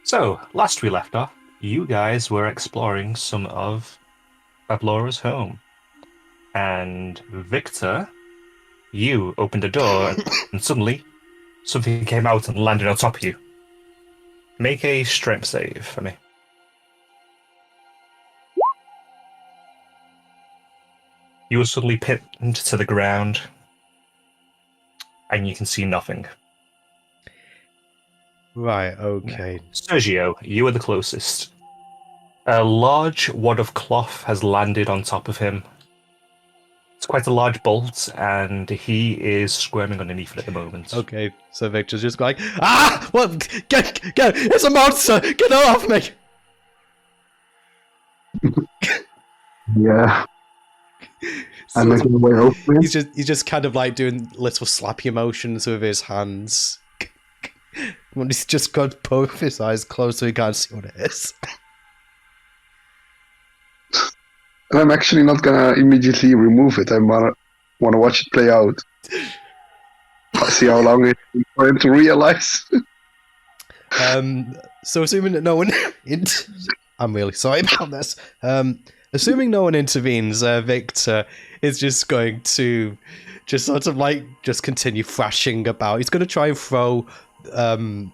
So, last we left off, you guys were exploring some of Bablora's home. And Victor, you opened a door and suddenly something came out and landed on top of you. Make a strength save for me. You were suddenly pinned to the ground and you can see nothing. Right, okay. Sergio, you are the closest. A large wad of cloth has landed on top of him. It's quite a large bolt, and he is squirming underneath it at the moment. Okay, so Victor's just going, ah! What? Get! It's a monster! Get it off me! Yeah. So I'm making my way over. he's just kind of like doing little slappy motions with his hands. When he's just got both of his eyes closed so he can't see what it is. And I'm actually not gonna immediately remove it. I wanna watch it play out. See how long it takes for him to realize. So assuming that no one I'm really sorry about this. Assuming no one intervenes, Victor is just going to just sort of like just continue thrashing about. He's going to try and throw. Can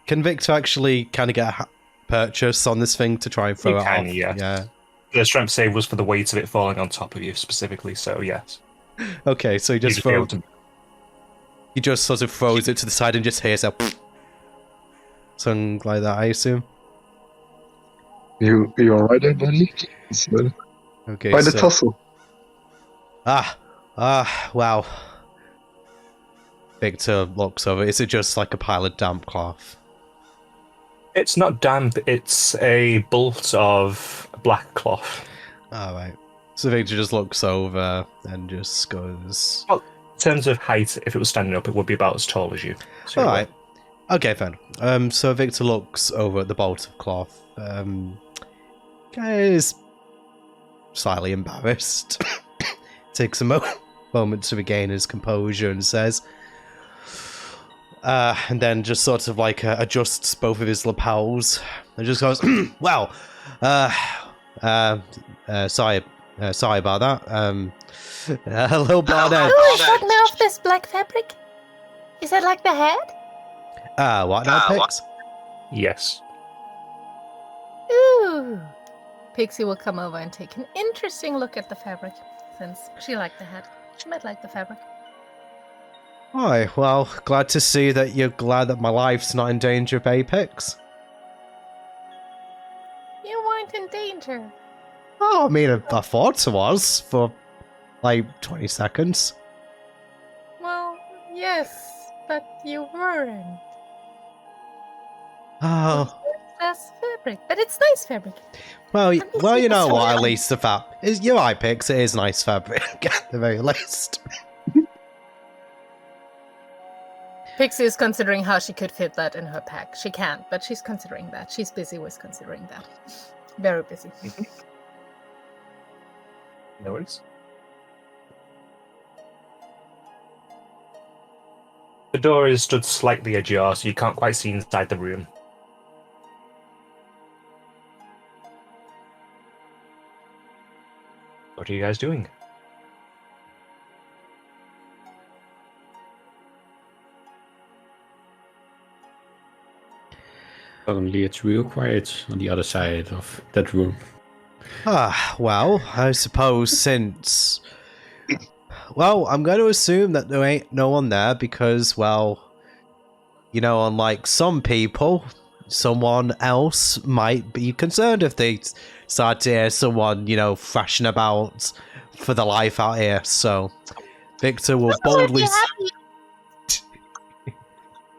Victor actually kind of get a purchase on this thing to try and throw You it can, off? yeah. The strength save was for the weight of it falling on top of you specifically, so yes. Okay, so he just he just sort of throws it to the side and just hears a something like that, I assume. You alright there, buddy? Okay. By the tussle. Wow. Victor looks over. Is it just like a pile of damp cloth? It's not damp, it's a bolt of black cloth. Alright. So Victor just looks over and just goes... Well, in terms of height, if it was standing up, it would be about as tall as you. So Alright. Okay, fine. So Victor looks over at the bolt of cloth. Guy is slightly embarrassed. Takes a moment to regain his composure and says... and then just sort of like adjusts both of his lapels and just goes, well, sorry about that. Hello, Barnett. Oh, is that now of this black fabric? Is that like the head? What now, Pix? Yes. Ooh. Pixie will come over and take an interesting look at the fabric, since she liked the head. She might like the fabric. Hi, well, glad to see that you're glad that my life's not in danger, Apex. You weren't in danger. Oh, I mean, I thought it was for, like, 20 seconds. Well, yes, but you weren't. Oh, Less fabric, but it's nice fabric. well, Let me well, see you the know what, at swatch. least the fact is, you're right, Pix, it is nice fabric, at the very least. Pixie is considering how she could fit that in her pack. She can't, but she's considering that. She's busy with considering that. Very busy. No worries. The door is stood slightly ajar, so you can't quite see inside the room. What are you guys doing? Suddenly it's real quiet on the other side of that room. Well, I suppose since... Well, I'm going to assume that there ain't no one there because, well, you know, unlike some people, someone else might be concerned if they start to hear someone, you know, thrashing about for the life out here. So, Victor will boldly... If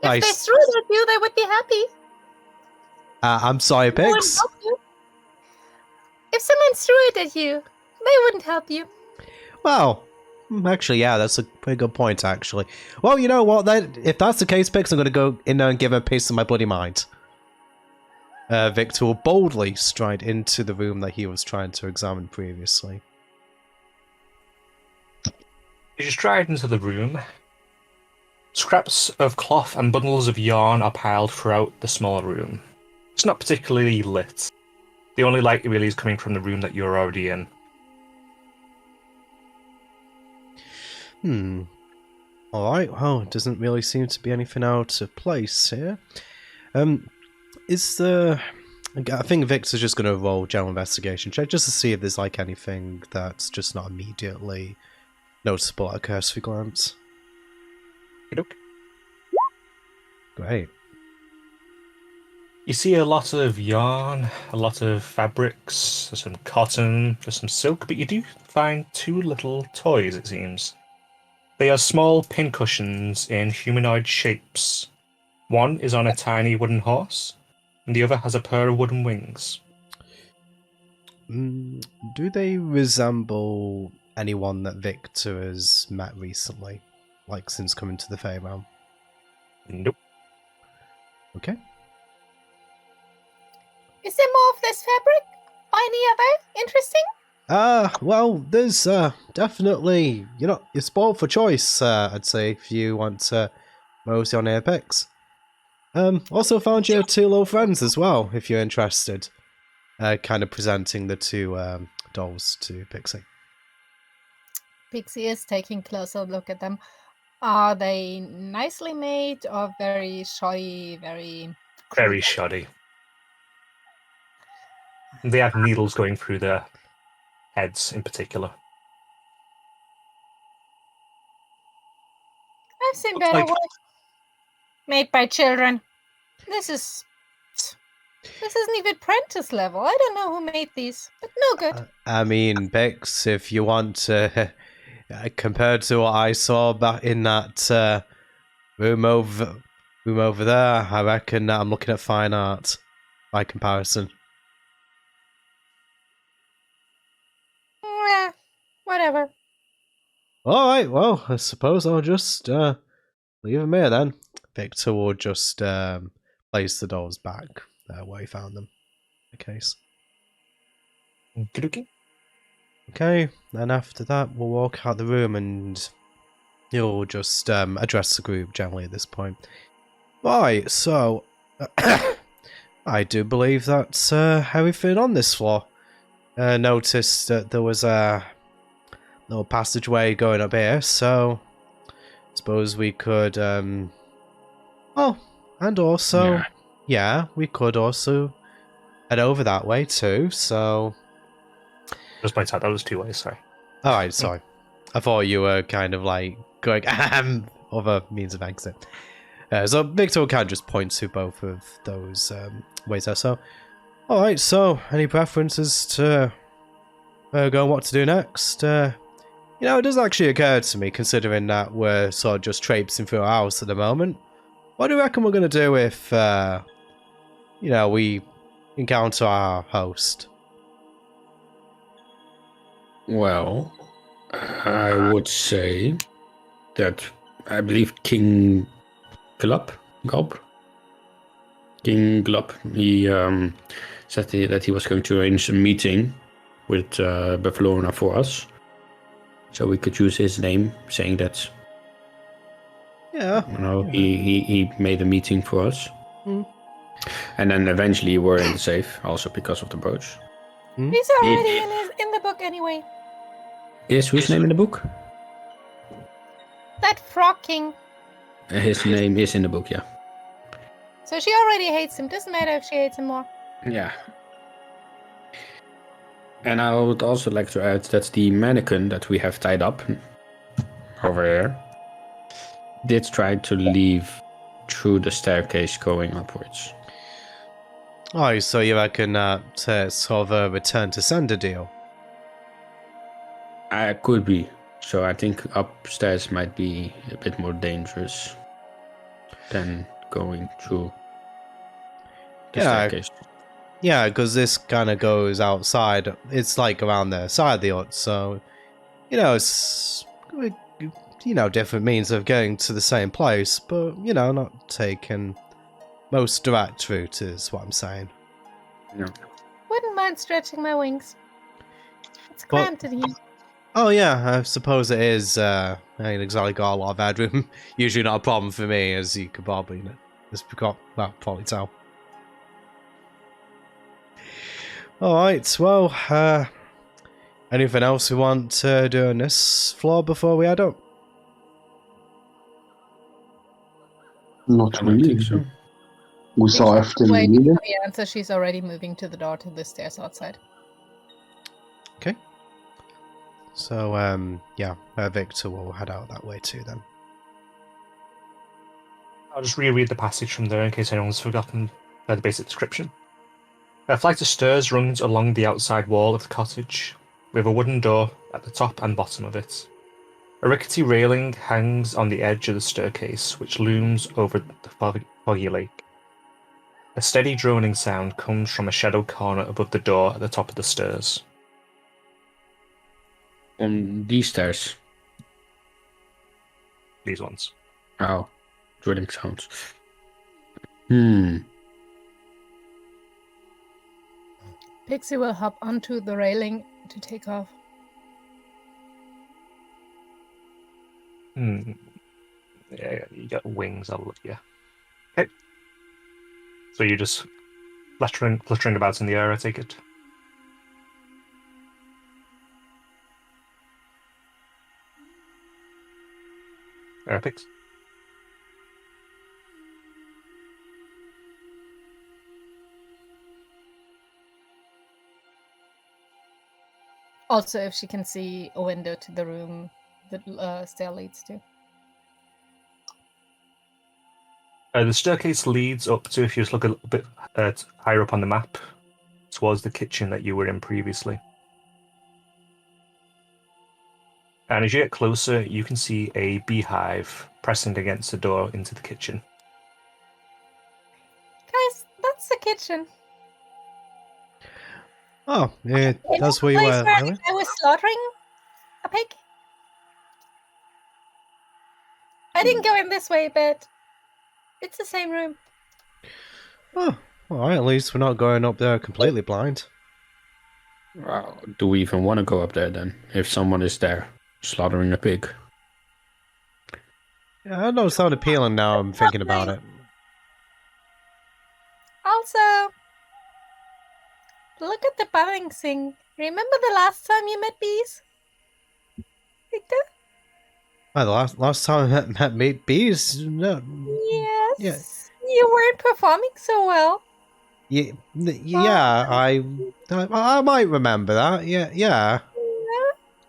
they Nice. threw it at you, they would be happy. I'm sorry, They wouldn't Pix. help you. If someone threw it at you, they wouldn't help you. Well, actually, yeah, that's a pretty good point, actually. Well, you know what, then, if that's the case, Pix, I'm going to go in there and give her a piece of my bloody mind. Victor will boldly stride into the room that he was trying to examine previously. As you stride into the room, scraps of cloth and bundles of yarn are piled throughout the small room. It's not particularly lit. The only light really is coming from the room that you're already in. Alright, well, it doesn't really seem to be anything out of place here. Is there... I think Victor's just going to roll general investigation check just to see if there's like anything that's just not immediately noticeable at a cursory glance. Okey-doke. Great. You see a lot of yarn, a lot of fabrics, there's some cotton, there's some silk, but you do find two little toys, it seems. They are small pincushions in humanoid shapes. One is on a tiny wooden horse, and the other has a pair of wooden wings. Do they resemble anyone that Victor has met recently? Like, since coming to the Fae Realm? Nope. Okay. Is there more of this fabric? Any other interesting? Well, there's definitely, it's sport for choice, I'd say, if you want to mosey on Apex. Also found your two little friends as well, if you're interested. Kind of presenting the two dolls to Pixie. Pixie is taking a closer look at them. Are they nicely made or very shoddy, very... Very shoddy. They have needles going through their heads in particular. I've seen Looks better like- work made by children. This isn't even Prentice level. I don't know who made these, but no good. I mean, Bix, if you want to, compared to what I saw back in that room over there, I reckon that I'm looking at fine art by comparison. Whatever. Alright, well, I suppose I'll just leave them here then. Victor will just place the dolls back where he found them. The case. Okey-dokey. Okay, then after that we'll walk out the room and you'll just address the group generally at this point. Right, so I do believe that's everything on this floor. Noticed that there was a little passageway going up here, so suppose we could oh, and also yeah, we could also head over that way too, so Just point out that was 2 ways, sorry. alright, sorry. I thought you were kind of like going other means of exit. So Victor can just point to both of those ways there. So, alright, so any preferences to go on what to do next? It does actually occur to me, considering that we're sort of just traipsing through our house at the moment. What do you reckon we're going to do if, we encounter our host? Well, I would say that I believe King Glop, he said that he was going to arrange a meeting with Buffalona for us. So we could use his name, saying that Yeah. he made a meeting for us. Mm. And then eventually we're in the safe, also because of the brooch. He's already in the book anyway. Is whose name in the book? That Frog King. His name is in the book, yeah. So she already hates him. Doesn't matter if she hates him more. Yeah. And I would also like to add that the mannequin that we have tied up over here did try to leave through the staircase going upwards. Oh, so you reckon that it's sort of a return to sender deal? Could be. So I think upstairs might be a bit more dangerous than going through the staircase. Yeah, because this kind of goes outside. It's like around the side of the hut, so it's different means of getting to the same place, but not taking most direct route is what I'm saying. No. Wouldn't mind stretching my wings. It's Well- cramped in here. Oh yeah, I suppose it is. I ain't exactly got a lot of headroom. Usually not a problem for me, as you could probably probably tell. Alright, well, anything else we want to do on this floor before we head up? Not I don't really. think so. We saw everything we Wait needed. for the answer. She's already moving to the door to the stairs outside. Okay. So, yeah, Victor will head out that way too then. I'll just reread the passage from there in case anyone's forgotten the basic description. A flight of stairs runs along the outside wall of the cottage, with a wooden door at the top and bottom of it. A rickety railing hangs on the edge of the staircase, which looms over the foggy lake. A steady droning sound comes from a shadowed corner above the door at the top of the stairs. On these stairs. These ones. Oh, drilling sounds. Pixie will hop onto the railing to take off. Yeah, you got wings, I'll let you. Okay. So you just fluttering about in the air, I take it. Pix. Also, if she can see a window to the room that stair leads to. The staircase leads up to, if you just look a little bit higher up on the map, towards the kitchen that you were in previously. And as you get closer, you can see a beehive pressing against the door into the kitchen. Guys, that's the kitchen. Oh, yeah, Is that's that where the you place were. where Really? I was slaughtering a pig? I didn't go in this way, but it's the same room. Oh, alright, at least we're not going up there completely blind. Well, do we even want to go up there then? If someone is there slaughtering a pig? Yeah, I don't sound appealing now I'm thinking about it. Also, look at the balancing. Remember the last time you met bees? Victor? Oh, the last time I met bees, no, Yes. You weren't performing so well. yeah, I might remember that. Yeah.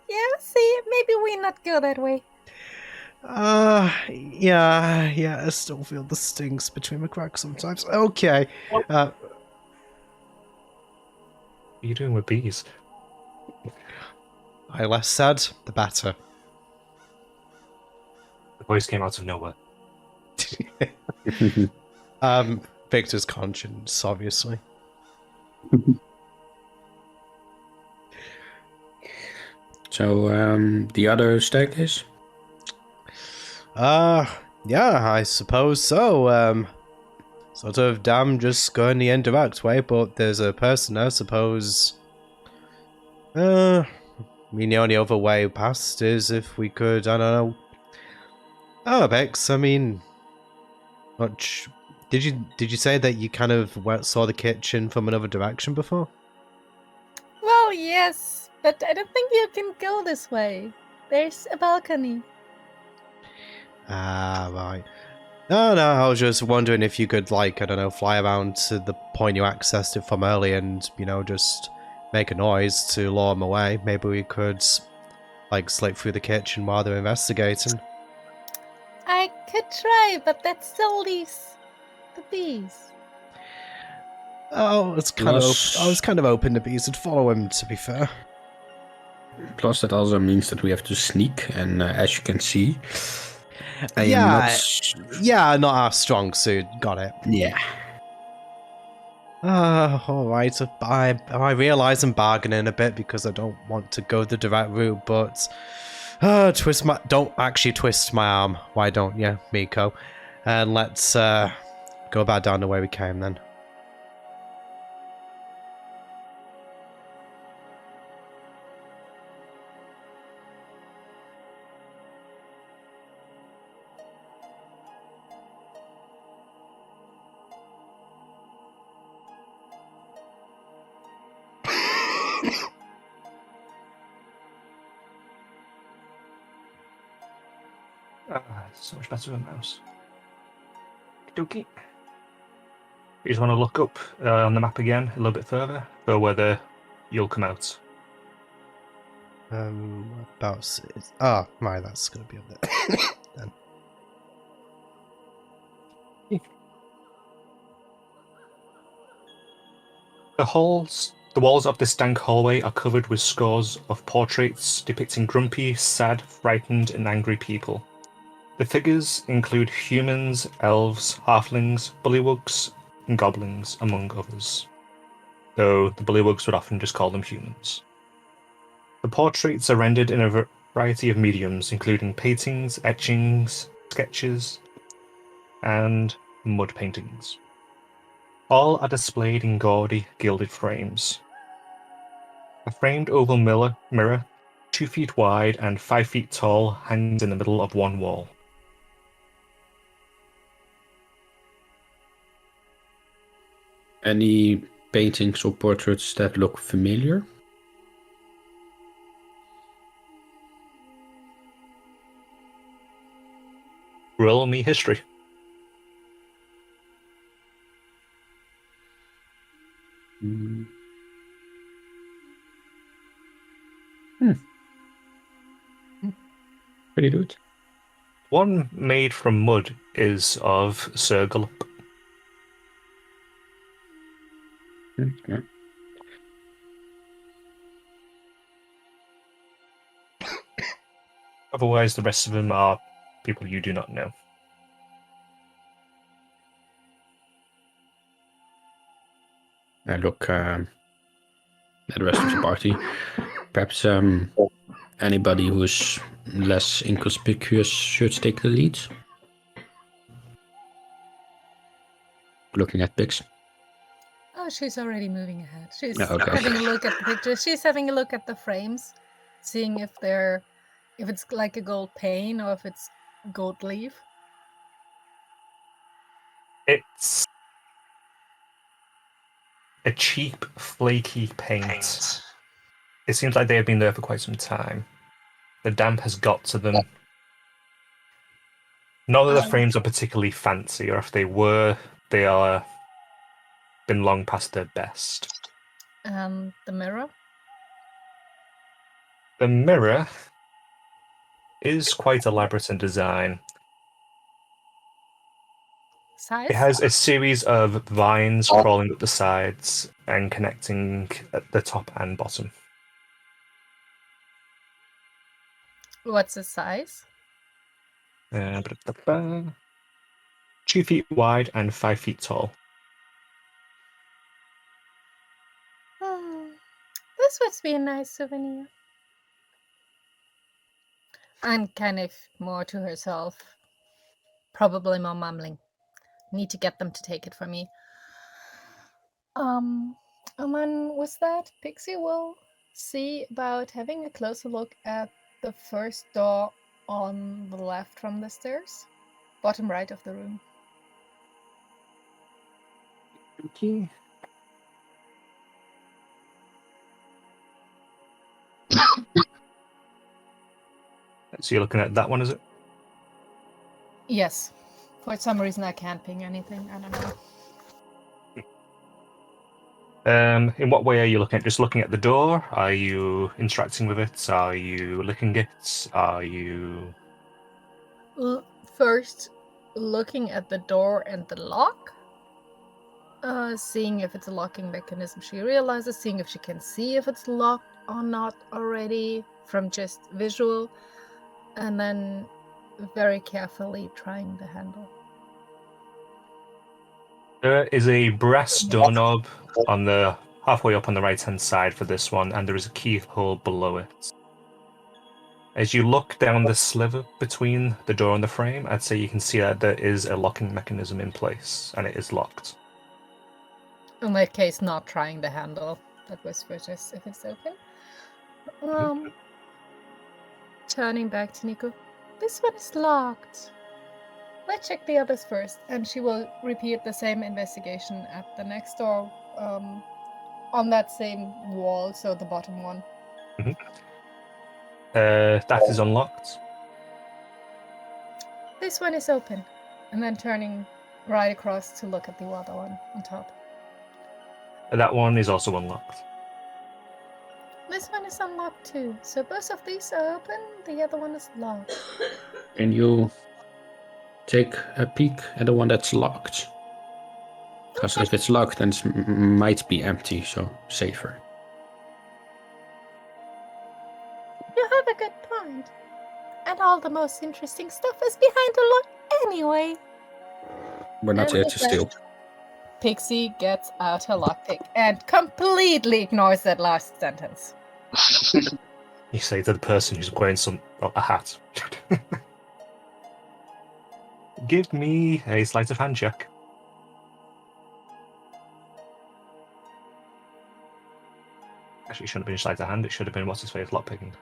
Yeah, see, maybe we not go that way. Yeah, I still feel the stings between my cracks sometimes. Okay. What are you doing with bees? I less said, the better. The voice came out of nowhere. Victor's conscience, obviously. So, the other staircase? Yeah, I suppose so. Sort of damn just going the indirect way, but there's a person there, suppose. I mean, the only other way past is if we could, I don't know. Oh, Bex, I mean, did you say that you kind of saw the kitchen from another direction before? Well, yes, but I don't think you can go this way. There's a balcony. Ah, right. No, I was just wondering if you could, like, I don't know, fly around to the point you accessed it from earlier and, you know, just make a noise to lure them away. Maybe we could, like, slip through the kitchen while they're investigating. I could try, but that still leaves the bees. Oh, I was kind of hoping the bees would follow him, to be fair. Plus, that also means that we have to sneak, and as you can see, Yeah, not our strong suit. Got it. Yeah. Alright. I realise I'm bargaining a bit because I don't want to go the direct route, but don't actually twist my arm. Why don't you, Miko? And let's go back down the way we came then. So much better with a mouse. Okey-dokey. You just want to look up on the map again a little bit further for whether you'll come out. Right, that's gonna be up there. Then. The walls of this dank hallway are covered with scores of portraits depicting grumpy, sad, frightened, and angry people. The figures include humans, elves, halflings, bullywugs, and goblins, among others. Though the bullywugs would often just call them humans. The portraits are rendered in a variety of mediums, including paintings, etchings, sketches, and mud paintings. All are displayed in gaudy, gilded frames. A framed oval mirror, 2 feet wide and 5 feet tall, hangs in the middle of one wall. Any paintings or portraits that look familiar? Roll me history. Pretty good. One made from mud is of Sir Gullop. Okay. Otherwise, the rest of them are people you do not know. I look at the rest of the party. Perhaps anybody who's less inconspicuous should take the lead. Looking at pics. Oh, she's already moving ahead. She's Okay. having a look at the pictures. She's having a look at the frames, seeing if it's like a gold pane or if it's gold leaf. It's a cheap, flaky paint. It seems like they have been there for quite some time. The damp has got to them. None of the frames are particularly fancy, or if they were, they are been long past their best. And the mirror? The mirror is quite elaborate in design. Size? It has a series of vines crawling up the sides and connecting at the top and bottom. What's the size? 2 feet wide and 5 feet tall. This would be a nice souvenir. And kind of more to herself. Probably more mumbling. Need to get them to take it for me. And then with that, Pixie will see about having a closer look at the first door on the left from the stairs. Bottom right of the room. Okay. So you're looking at that one, is it? Yes. For some reason I can't ping anything. I don't know. In what way are you looking at? Just looking at the door? Are you interacting with it? Are you licking it? Are you... First, looking at the door and the lock. Seeing if it's a locking mechanism she realizes. Seeing if she can see if it's locked or not already from just visual. And then very carefully trying the handle. There is a brass doorknob on the halfway up on the right-hand side for this one, and there is a keyhole below it. As you look down the sliver between the door and the frame, I'd say you can see that there is a locking mechanism in place, and it is locked. In that case, not trying the handle. That was for just if it's open. Turning back to Nico. This one is locked. Let's check the others first, and she will repeat the same investigation at the next door on that same wall, so the bottom one. That is unlocked. This one is open. And then turning right across to look at the other one on top. That one is also unlocked. This one is unlocked too. So both of these are open, the other one is locked. Can you take a peek at the one that's locked? Because if it's locked, then it might be empty, so safer. You have a good point. And all the most interesting stuff is behind the lock anyway. We're not And here with to that, steal. Pixie gets out her lockpick and completely ignores that last sentence. You say to the person who's wearing a hat. Give me a sleight of hand check. Actually, it shouldn't have been a sleight of hand. It should have been what's his face lockpicking.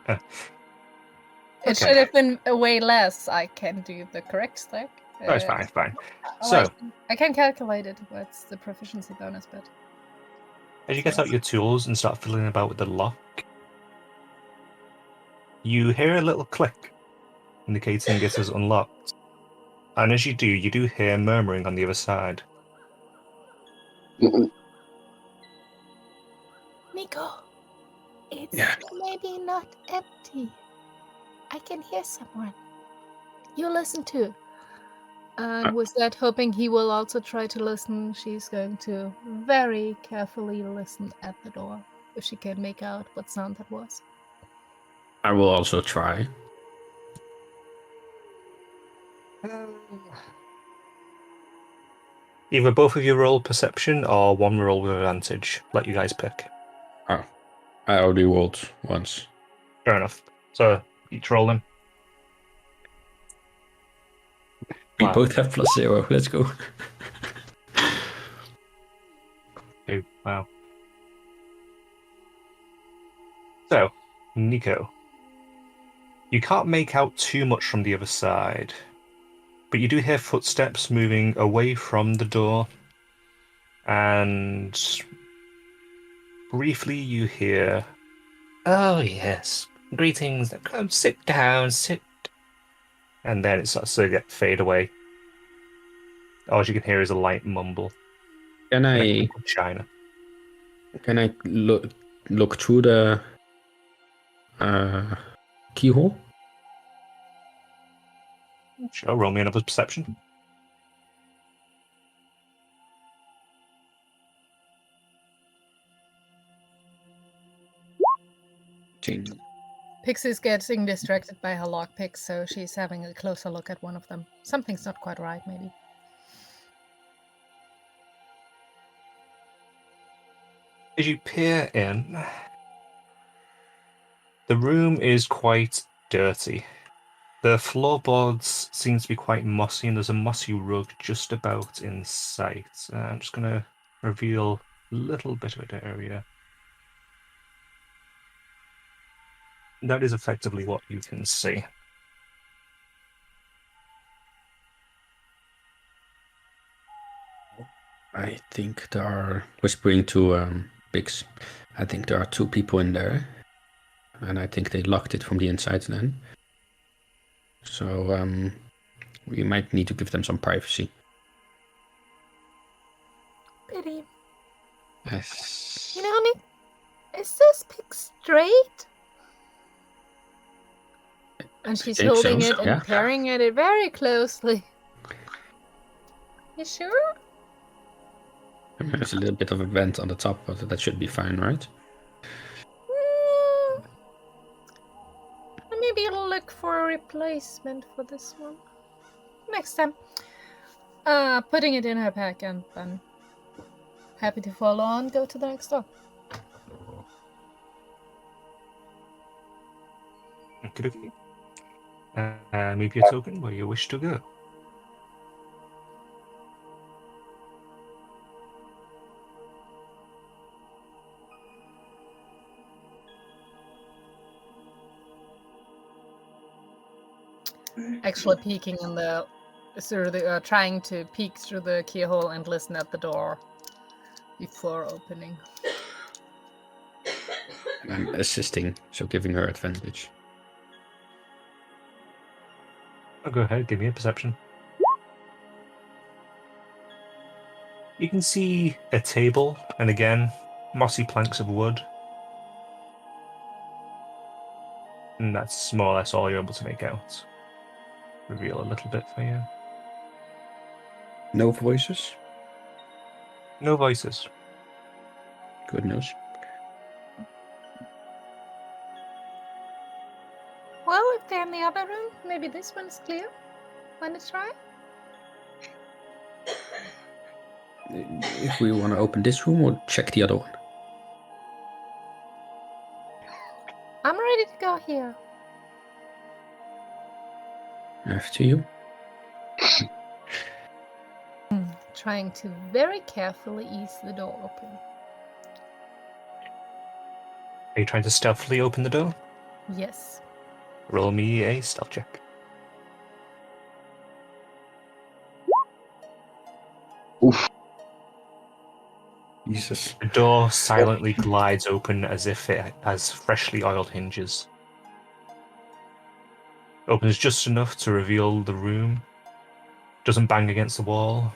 It should have been way less. I can do the correct stack. No, it's fine, it's fine. Oh, So, I can calculate it. What's the proficiency bonus? But as you get out your tools and start fiddling about with the lock, you hear a little click indicating it is unlocked. And as you do hear murmuring on the other side. Nico, it's Yeah. maybe not empty. I can hear someone. You listen too. And with that, hoping he will also try to listen, she's going to very carefully listen at the door if she can make out what sound that was. I will also try. Either both of you roll perception or one roll with advantage. Let you guys pick. Oh, I already rolled once. Fair enough. So, each roll them. We Wow. both have +0. Let's go. Oh, wow. So, Nico. You can't make out too much from the other side, but you do hear footsteps moving away from the door, and briefly you hear, "Oh yes, greetings, come sit down, sit." And then it starts to fade away. All you can hear is a light mumble. Can I China. look through the keyhole? Sure, roll me another perception. Pixie's getting distracted by her lockpicks, so she's having a closer look at one of them. Something's not quite right, maybe. As you peer in, the room is quite dirty. The floorboards seem to be quite mossy, and there's a mossy rug just about in sight. I'm just going to reveal a little bit of an area. That is effectively what you can see. I think there are, whispering to Pix, I think there are 2 people in there. And I think they locked it from the inside then. So we might need to give them some privacy. Pity. Yes. You know, honey, is this pick straight? And she's think holding so, it and yeah. peering at it very closely. You sure? I mean, there's a little bit of a vent on the top, but that should be fine, right? Maybe I'll look for a replacement for this one next time. Putting it in her pack, and then happy to follow on. Go to the next door. Okay. Move your token where you wish to go. Actually peeking in the through the trying to peek through the keyhole and listen at the door before opening. I'm assisting, so giving her advantage. Oh, go ahead, give me a perception. You can see a table, and again, mossy planks of wood. And that's more or less all you're able to make out. Reveal a little bit for you. No voices? No voices. Good news. Well, if they're in the other room, maybe this one's clear. Want to try? If we want to open this room, we'll check the other one. I'm ready to go here. After you. Trying to very carefully ease the door open. Are you trying to stealthily open the door? Yes. Roll me a stealth check. Oof. Jesus. The door silently glides open as if it has freshly oiled hinges. Opens just enough to reveal the room. Doesn't bang against the wall.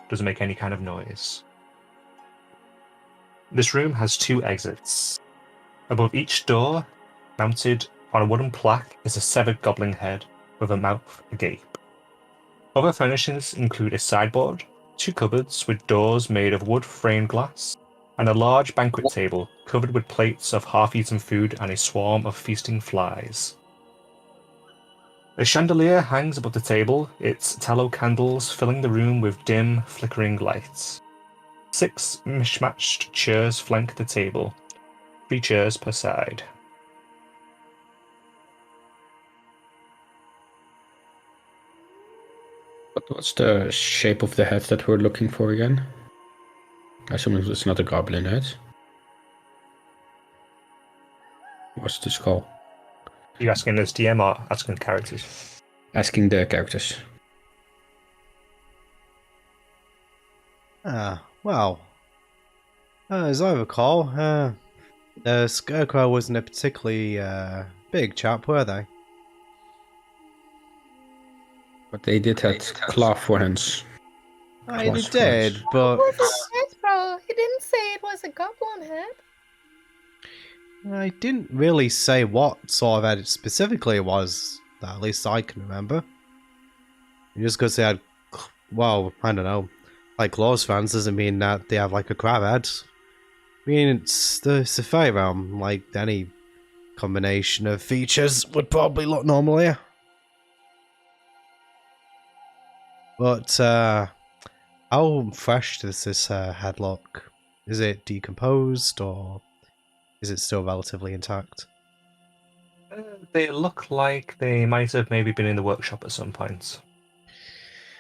Doesn't make any kind of noise. This room has 2 exits. Above each door, mounted on a wooden plaque, is a severed goblin head with a mouth agape. Other furnishings include a sideboard, 2 cupboards with doors made of wood-framed glass, and a large banquet table covered with plates of half-eaten food and a swarm of feasting flies. A chandelier hangs above the table, its tallow candles filling the room with dim, flickering lights. 6 mismatched chairs flank the table, 3 chairs per side. What's the shape of the head that we're looking for again? I assume it's not a goblin head. What's the skull? You asking this DM or asking characters? Asking the characters. Well, as I recall, the Scarecrow wasn't a particularly big chap, were they? But they did have claw hands. I Claws did, for but It was a head, bro. He didn't say it was a goblin head. I didn't really say what sort of head specifically it was, that at least I can remember. Just because they had, well, I don't know, like claws fans doesn't mean that they have like a crab head. I mean, it's the Fey realm, like any combination of features would probably look normal here. But, how fresh does this head look? Is it decomposed, or is it still relatively intact? They look like they might have maybe been in the workshop at some point.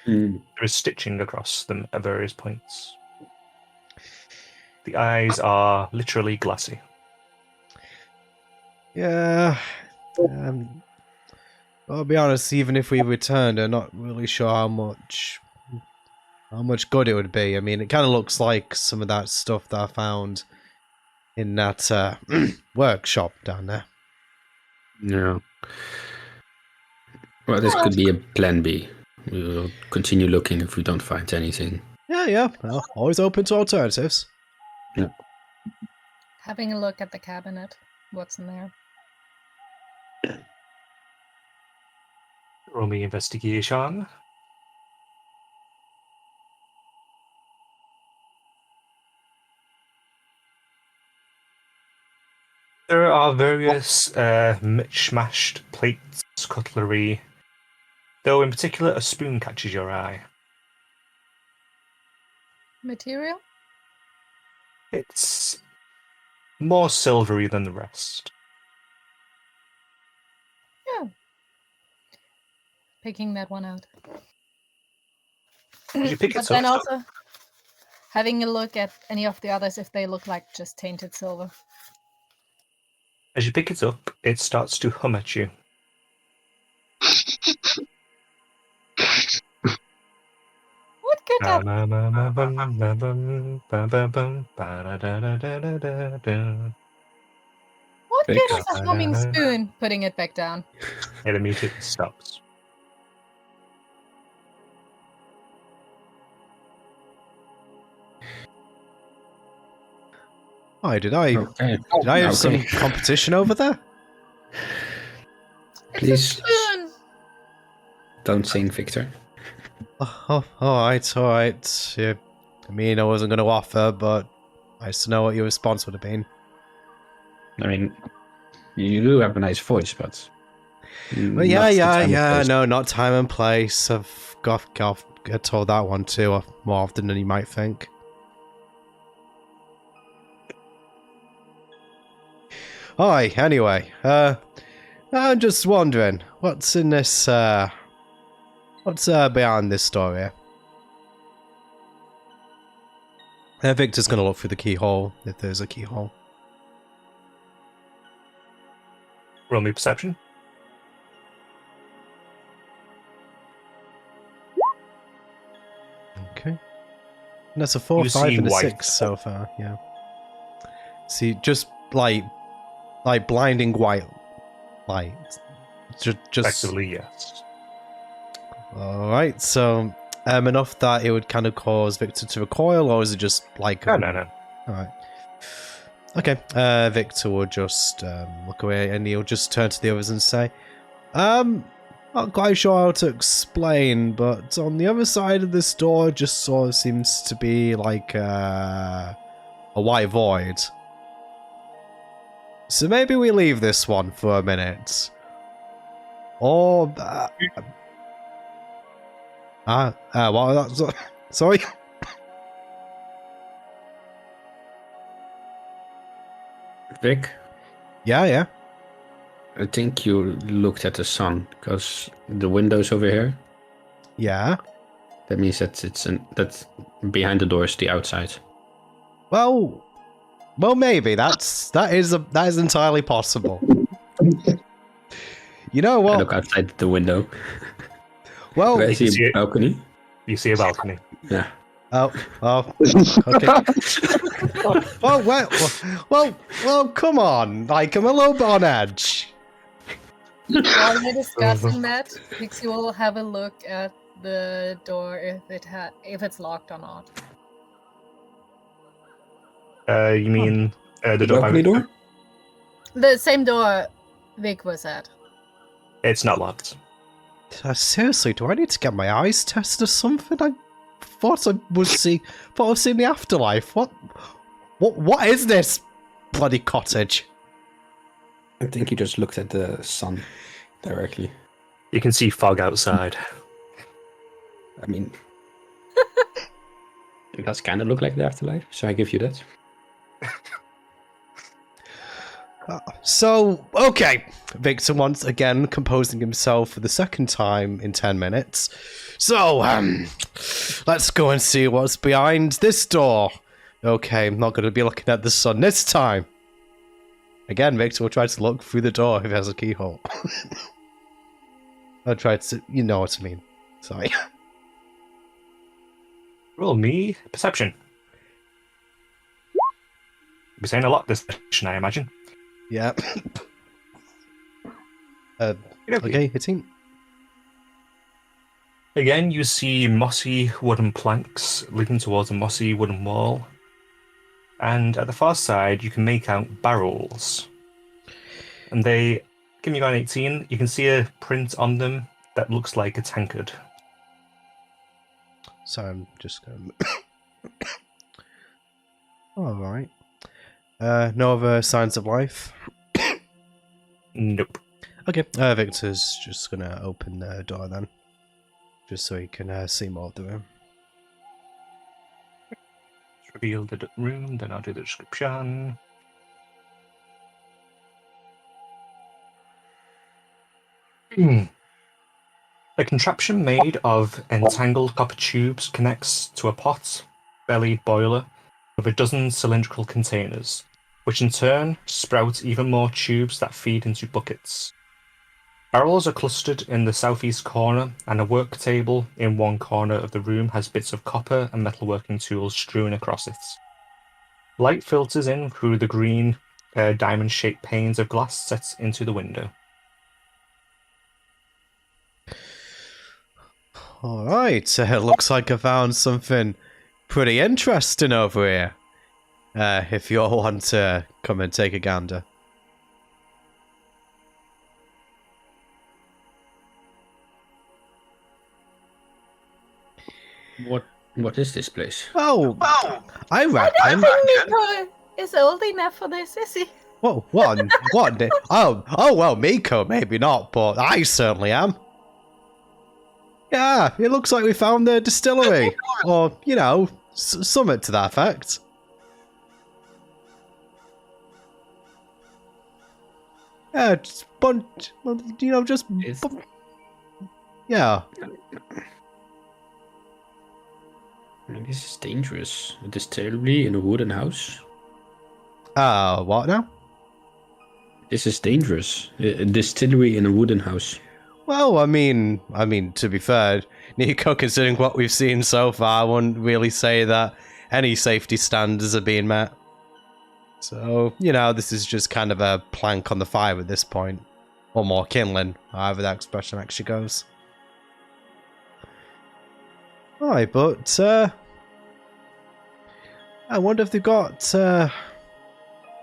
Hmm. There is stitching across them at various points. The eyes are literally glassy. Yeah, I'll be honest, even if we returned, I'm not really sure how much good it would be. I mean, it kind of looks like some of that stuff that I found in that workshop down there. Yeah. Well, this could be a plan B. We will continue looking if we don't find anything. Yeah, well, always open to alternatives. Yeah. Having a look at the cabinet. What's in there? Roll me investigation. There are various mishmashed plates, cutlery, though in particular a spoon catches your eye. Material? It's more silvery than the rest. Yeah. Picking that one out. Did you pick But it then up? also having a look at any of the others if they look like just tainted silver. As you pick it up, it starts to hum at you. What could that Look Fix. at the humming spoon, putting it back down. It immediately stops. Oh, did I Okay. have Okay. some competition over there? Please Spoon! don't sing, Victor. Oh, all right. Yeah, I mean, I wasn't going to offer, but I just know what your response would have been. I mean, you do have a nice voice, but Well, not the time and yeah. place. No, not time and place. I've got told that one too more often than you might think. Hi. Anyway, I'm just wondering what's in this. What's behind this story? Victor's gonna look through the keyhole if there's a keyhole. Roll me perception. Okay. And that's a 4, You 5, see and a white. 6 so far. Yeah. See, just like blinding white light. Just. Effectively, yes. All right. So, enough that it would kind of cause Victor to recoil, or is it just like? No. All right. Okay. Victor will just look away, and he'll just turn to the others and say, not quite sure how to explain, but on the other side of this door just sort of seems to be like a white void. So maybe we leave this one for a minute. Or... what? Sorry? Vic, Yeah. I think you looked at the sun because the window's over here. Yeah. That means that that behind the door is the outside. Well, maybe that is entirely possible. You know I what? look outside the window. Well, I see see a it. balcony. You see a balcony. Yeah. oh, okay. Well, come on! Like, I'm a little bit on edge. While you're discussing that, Pixie will have a look at the door if it's locked or not. You mean the The door? balcony door? The same door Vic was at. It's not locked. Seriously, do I need to get my eyes tested or something? I thought I've seen the afterlife. What is this bloody cottage? I think you just looked at the sun directly. You can see fog outside. I mean, it does kind of look like the afterlife, so I give you that. So, okay. Victor once again composing himself for the second time in 10 minutes. So, let's go and see what's behind this door. Okay, I'm not going to be looking at the sun this time. Again, Victor will try to look through the door if it has a keyhole. I'll try to, you know what I mean. Sorry. Roll me perception. We're saying a lot this session, I imagine. Yeah. Okay, 18. Again, you see mossy wooden planks leading towards a mossy wooden wall. And at the far side, you can make out barrels. And they, give me an 18, you can see a print on them that looks like a tankard. So I'm just going to... Alright. No other signs of life? Nope. Okay, Victor's just going to open the door then. Just so he can see more of the room. Reveal the room, then I'll do the description. A contraption made of entangled copper tubes connects to a pot-bellied boiler with a dozen cylindrical containers, which in turn sprout even more tubes that feed into buckets. Barrels are clustered in the southeast corner, and a work table in one corner of the room has bits of copper and metalworking tools strewn across it. Light filters in through the green diamond-shaped panes of glass set into the window. Alright, looks like I found something pretty interesting over here. If you all want to come and take a gander. What is this place? Oh, I I reckon. don't think Miko is old enough for this, is he? Whoa, what? What? Oh, well, Miko maybe not, but I certainly am. Yeah, it looks like we found the distillery, or you know, something to that effect. Yeah, just bunch, you know, just yeah. This is dangerous. A distillery in a wooden house. What now? This is dangerous. A distillery in a wooden house. Well, I mean, to be fair, Nico, considering what we've seen so far, I wouldn't really say that any safety standards are being met. So, you know, this is just kind of a plank on the fire at this point. Or more kindling, however that expression actually goes. Alright, but, I wonder if they've got,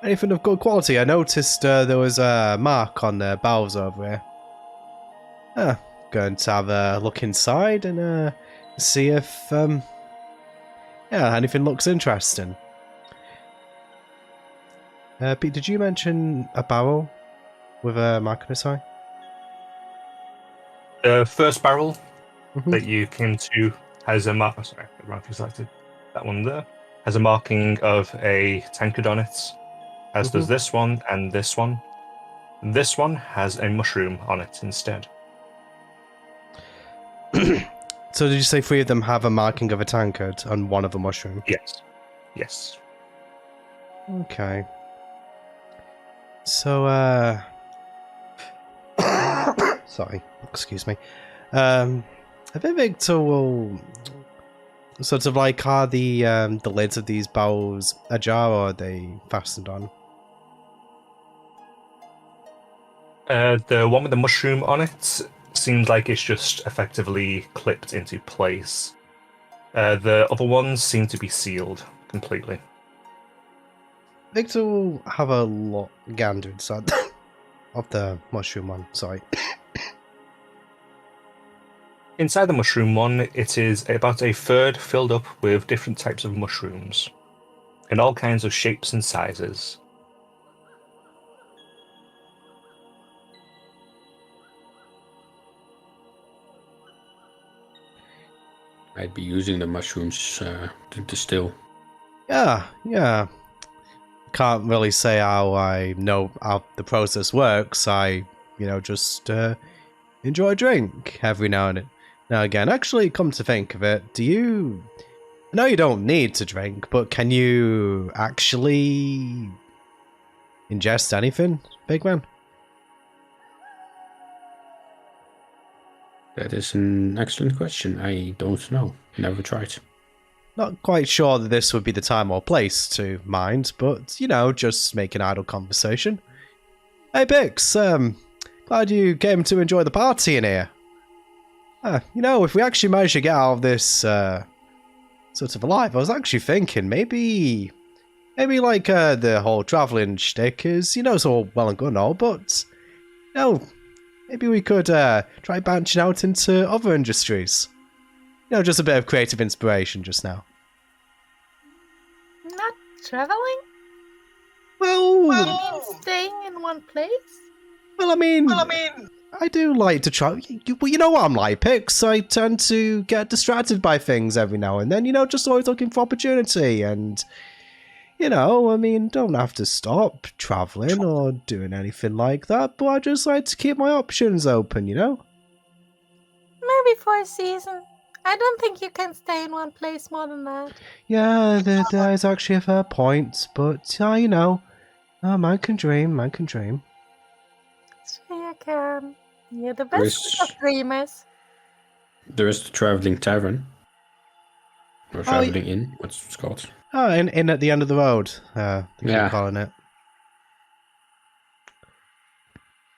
anything of good quality. I noticed, there was a mark on the barrels over here. Going to have a look inside and see if anything looks interesting. Pete, did you mention a barrel with a mark on the side? The first barrel that you came to has a mark. Oh, sorry, the wrong selected. That one there has a marking of a tankard on it, as does this one and this one. This one has a mushroom on it instead. So did you say 3 of them have a marking of a tankard and 1 of a mushroom? Yes. Yes. Okay. So, sorry, excuse me. I think Victor will sort of like, are the lids of these barrels ajar or are they fastened on? The one with the mushroom on it seems like it's just effectively clipped into place. The other ones seem to be sealed completely. Victor will have a lot gander inside of the mushroom one, sorry. Inside the mushroom one, it is about a third filled up with different types of mushrooms, in all kinds of shapes and sizes. I'd be using the mushrooms to distill. Yeah. Can't really say how I know how the process works. I, just enjoy a drink every now and again. Actually, come to think of it, I know you don't need to drink, but can you actually ingest anything, big man? That is an excellent question. I don't know. Never tried. Not quite sure that this would be the time or place to mind, but, just make an idle conversation. Hey, Bix, glad you came to enjoy the party in here. If we actually manage to get out of this, sort of alive, I was actually thinking maybe like, the whole travelling shtick is, it's all well and good and all, but, maybe we could, try branching out into other industries. Just a bit of creative inspiration just now. Not traveling? Well, You mean staying in one place? I mean, I do like to try. You know what I'm like, Pix. I tend to get distracted by things every now and then. Just always looking for opportunity, and don't have to stop traveling or doing anything like that. But I just like to keep my options open. Maybe for a season. I don't think you can stay in one place more than that. Yeah, there is actually a fair point, but man can dream. Man can dream. Sure you can. You're the best of dreamers. There is the traveling tavern. Or traveling inn. What's it called? Oh, in at the end of the road. I think you're calling it.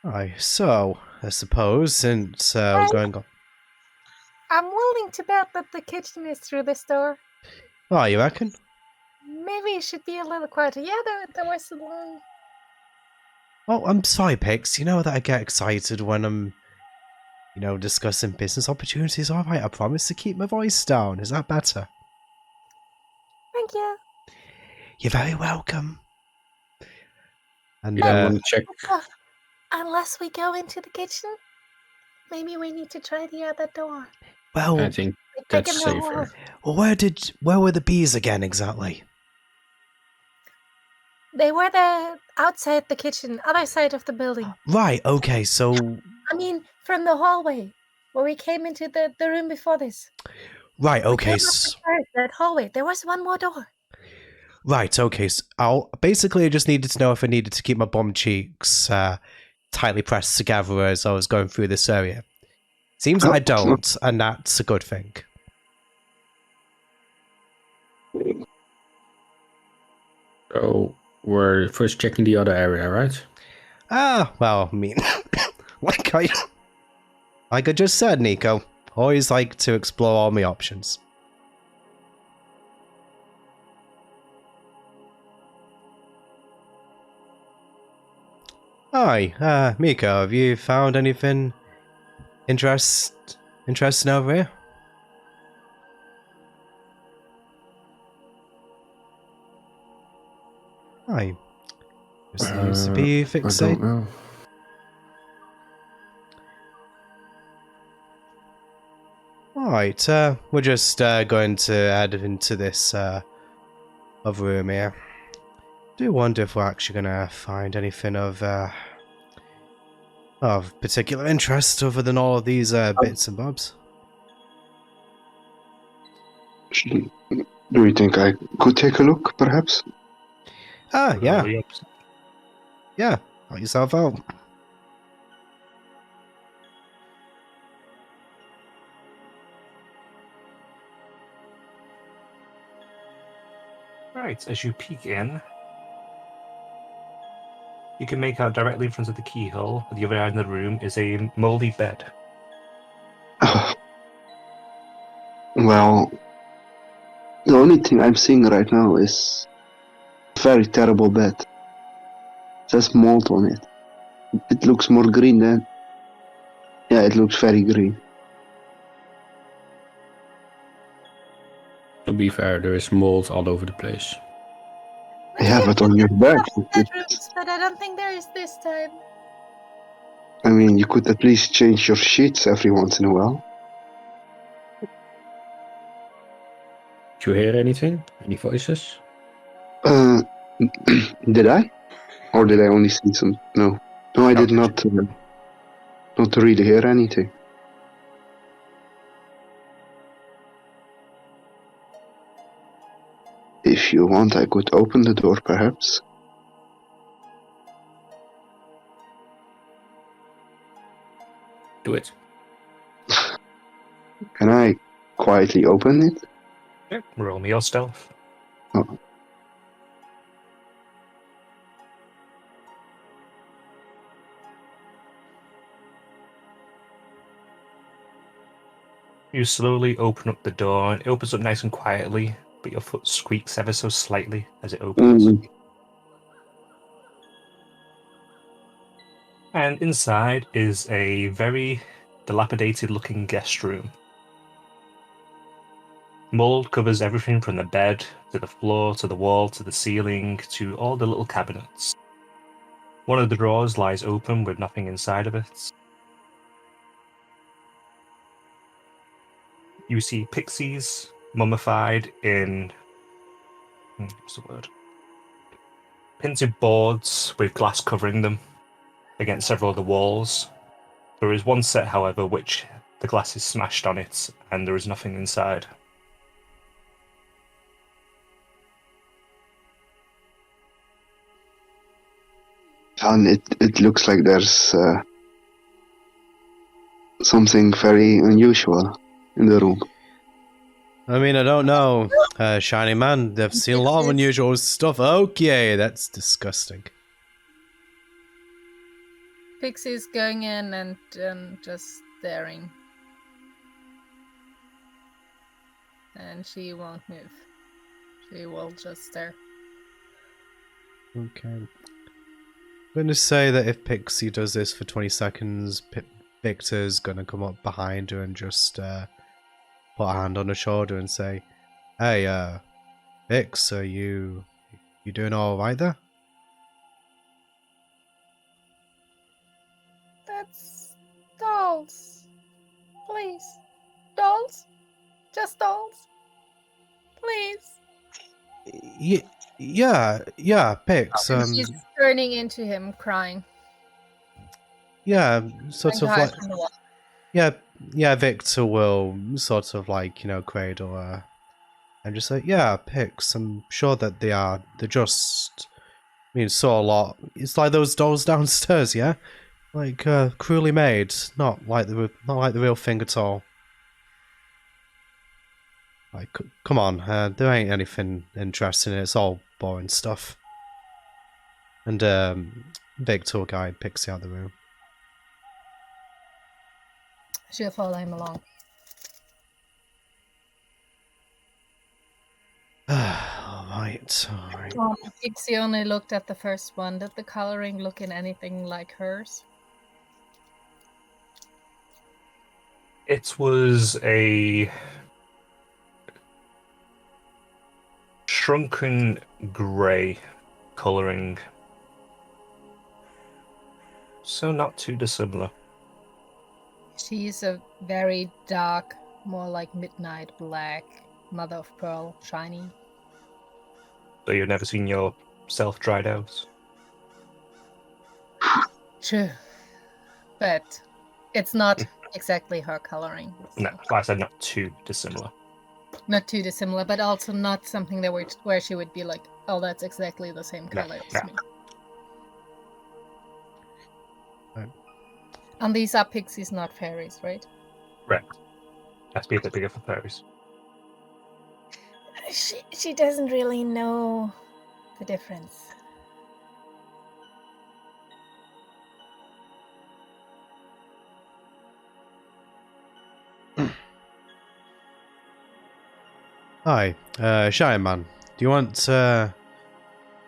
Aye, so, I suppose, since we're going on... I'm willing to bet that the kitchen is through this door. Oh, you reckon? Maybe it should be a little quieter. Yeah, there was a long... Oh, I'm sorry, Pix. You know that I get excited when I'm, discussing business opportunities. Alright, I promise to keep my voice down. Is that better? Thank you. You're very welcome. And, I want to check. Unless we go into the kitchen, maybe we need to try the other door. well, I think Like that's in the safer. hall. where were the bees again, exactly? They were outside the kitchen, other side of the building. Right, okay, so... I mean, from the hallway, where we came into the room before this. Right, We okay, came up the stairs, that hallway. There was one more door. right, okay. So I just needed to know if I needed to keep my bum cheeks tightly pressed together as I was going through this area. Seems I don't, and that's a good thing. So we're first checking the other area, right? Well, I mean, like I just said, Nico, always like to explore all my options. Hi, Miko, have you found anything interesting over here? Hi. Just seems to be I fixated. don't know. Alright, we're just going to head into this other room here. Do wonder if we're actually gonna find anything of particular interest other than all of these bits and bobs. Do you think I could take a look, perhaps? Yeah. Really Yeah, help yourself out. Right, as you peek in, you can make out directly in front of the keyhole, at the other end of the room, is a mouldy bed. Well, the only thing I'm seeing right now is a very terrible bed. It has mold on it. It looks more green than... Yeah, it looks very green. To be fair, there is mold all over the place. Yeah, but on your bed. Bedrooms, but I don't think there is this time. I mean, you could at least change your sheets every once in a while. Did you hear anything? Any voices? Did I? Or did I only see some? No. No, I did not really hear anything. If you want, I could open the door, perhaps. Do it. Can I quietly open it? Yep. Roll me your stealth. Oh. You slowly open up the door, and it opens up nice and quietly, but your foot squeaks ever so slightly as it opens. And inside is a very dilapidated looking guest room. Mold covers everything from the bed, to the floor, to the wall, to the ceiling, to all the little cabinets. One of the drawers lies open with nothing inside of it. You see pixies mummified in... what's the word? Painted boards with glass covering them against several of the walls. There is one set, however, which the glass is smashed on it, and there is nothing inside. And it looks like there's something very unusual in the room. I mean, I don't know, Shiny Man. They've seen a lot of unusual stuff. Okay, that's disgusting. Pixie's going in and just staring. And she won't move. She will just stare. Okay. I'm going to say that if Pixie does this for 20 seconds, Victor's going to come up behind her and just put a hand on her shoulder and say, "Hey, Vix, are you doing all right there?" That's dolls. Please. Dolls? Just dolls? Please. Yeah, Pix. She's turning into him, crying. Yeah, sort of Trying to hide like, from the wall. yeah. Victor will sort of like, cradle her and just say, "Yeah, Pix. I'm sure that they're just, saw a lot. It's like those dolls downstairs, yeah, like cruelly made, not like the real thing at all. Like, come on, there ain't anything interesting in it. It's all boring stuff." And Victor will guide Pixie out of the room. She'll follow him along. Alright. Pixie only looked at the first one. Did the coloring look in anything like hers? It was a shrunken grey colouring. So not too dissimilar. She's a very dark, more like midnight black, mother of pearl, shiny. So you've never seen yourself dried out? True. But it's not exactly her coloring. So. No, I said not too dissimilar. Not too dissimilar, but also not something that where she would be like, oh, that's exactly the same color as me. Right. And these are pixies, not fairies, right? Right. Has to be a bit bigger for fairies. She doesn't really know the difference. Hi, Shy Man. Do you want, I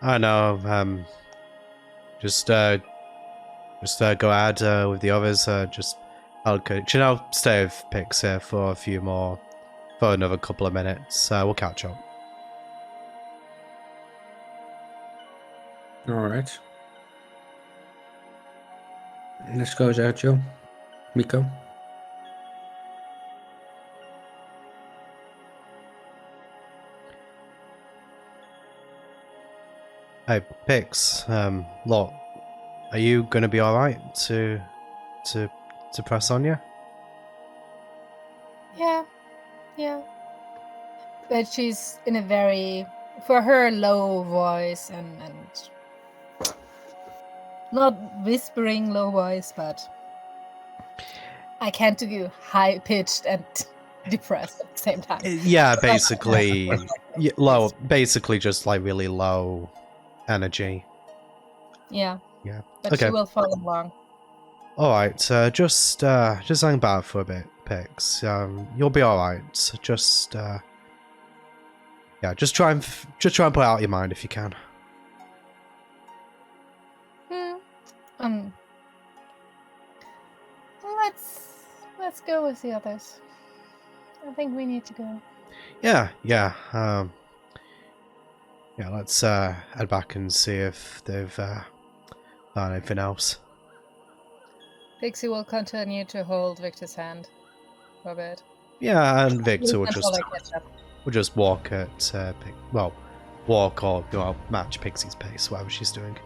don't know, just go ahead with the others, I'll stay with Pix here for another couple of minutes. We'll catch up. Alright. Let's go, Sergio. Miko. Hey, Pix, look, are you gonna be alright to press on you? Yeah. But she's in a very, for her, low voice and not whispering low voice, but I can't do high pitched and depressed at the same time. Yeah, basically, low, basically just like really low energy. Yeah. Yeah. But Okay. she will follow along. All right. Just hang back for a bit, Pix. You'll be all right. Just try and put it out your mind if you can. Let's go with the others. I think we need to go. Yeah. Let's head back and see if they've found anything else. Pixie will continue to hold Victor's hand for a bit. Yeah, and Victor will Until they catch up. just walk at walk or match Pixie's pace, whatever she's doing.